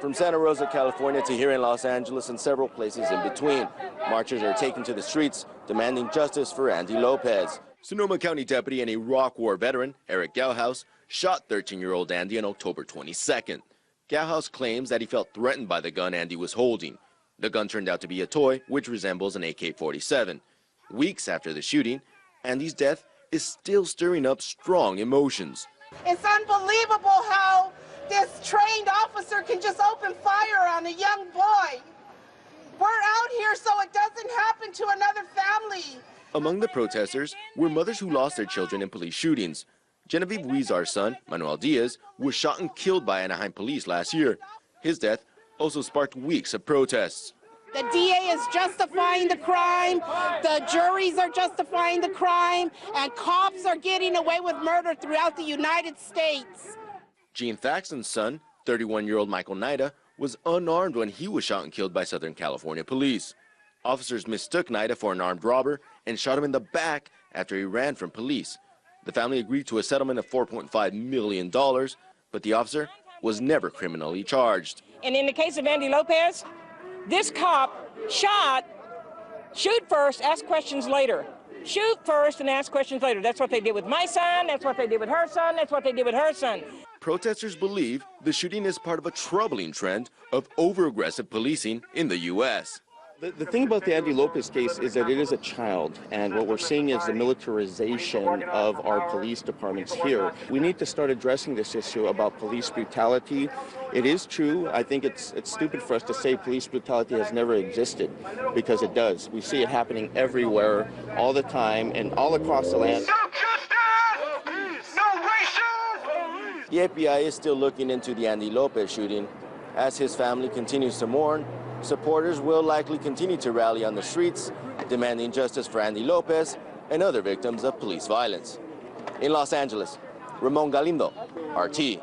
From Santa Rosa, California to here in Los Angeles and several places in between, marchers are taking to the streets demanding justice for Andy Lopez. Sonoma County deputy and Iraq War veteran Erick Gelhaus shot 13-year-old Andy on October 22nd. Gelhaus claims that he felt threatened by the gun Andy was holding. The gun turned out to be a toy, which resembles an AK-47. Weeks after the shooting, Andy's death is still stirring up strong emotions. It's unbelievable how this trained officer can just open fire on a young boy. We're out here so it doesn't happen to another family. Among the protesters were mothers who lost their children in police shootings. Genevieve Huizar's son, Manuel Diaz, was shot and killed by Anaheim police last year. His death also sparked weeks of protests. The DA is justifying the crime, the juries are justifying the crime, and cops are getting away with murder throughout the United States. Gene Thaxton's son, 31-year-old Michael Naida, was unarmed when he was shot and killed by Southern California police. Officers mistook Naida for an armed robber and shot him in the back after he ran from police. The family agreed to a settlement of $4.5 million, but the officer was never criminally charged. And in the case of Andy Lopez, this cop shoot first, ask questions later. Shoot first and ask questions later. That's what they did with my son, that's what they did with her son, that's what they did with her son. Protesters believe the shooting is part of a troubling trend of over-aggressive policing in the U.S. The thing about the Andy Lopez case is that it is a child, and what we're seeing is the militarization of our police departments here. We need to start addressing this issue about police brutality. It is true. I think it's stupid for us to say police brutality has never existed, because it does. We see it happening everywhere, all the time, and all across the land. The FBI is still looking into the Andy Lopez shooting. As his family continues to mourn, supporters will likely continue to rally on the streets, demanding justice for Andy Lopez and other victims of police violence. In Los Angeles, Ramon Galindo, RT.